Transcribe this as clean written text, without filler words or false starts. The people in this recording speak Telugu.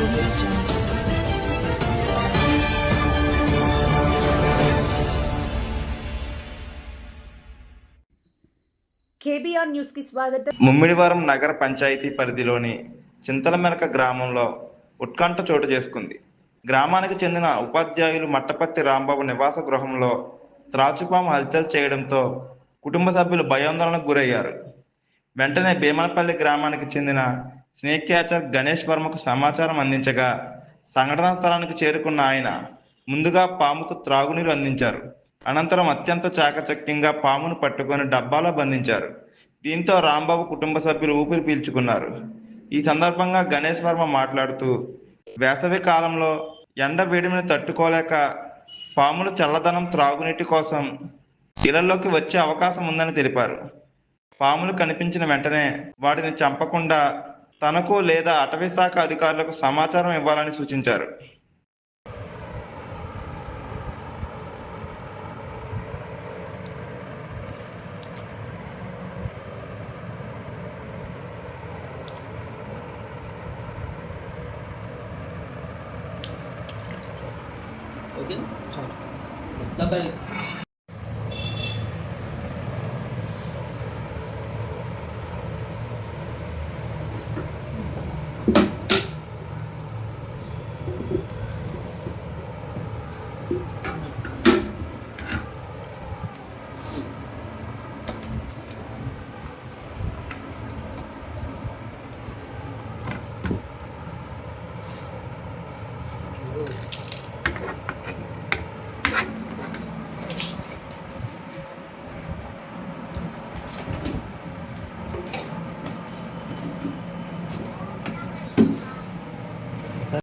audio jungle. కేబీఆర్ న్యూస్ కి స్వాగతం. ముమ్మిడివరం నగర పంచాయతీ పరిధిలోని చింతలమెరక గ్రామంలో ఉత్కంఠ చోటు చేసుకుంది. గ్రామానికి చెందిన ఉపాధ్యాయులు మట్టపత్తి రాంబాబు నివాస గృహంలో త్రాచుపాము హల్చల్ చేయడంతో కుటుంబ సభ్యులు భయాందోళనకు గురయ్యారు. వెంటనే భీమనపల్లి గ్రామానికి చెందిన స్నేక్ క్యాచర్ గణేష్ వర్మకు సమాచారం అందించగా సంఘటనా స్థలానికి చేరుకున్న ఆయన ముందుగా పాముకు త్రాగునీరు అందించారు. అనంతరం అత్యంత చాకచక్యంగా పామును పట్టుకొని డబ్బాలో బంధించారు. దీంతో రాంబాబు కుటుంబ సభ్యులు ఊపిరి పీల్చుకున్నారు. ఈ సందర్భంగా గణేష్ వర్మ మాట్లాడుతూ వేసవి కాలంలో ఎండ వేడిని తట్టుకోలేక పాములు చల్లదనం త్రాగునీటి కోసం ఇళ్లలోకి వచ్చే అవకాశం ఉందని తెలిపారు. పాములు కనిపించిన వెంటనే వాటిని చంపకుండా తనకు లేదా అటవీ శాఖ అధికారులకు సమాచారం ఇవ్వాలని సూచించారు. ఓకే డబ్బై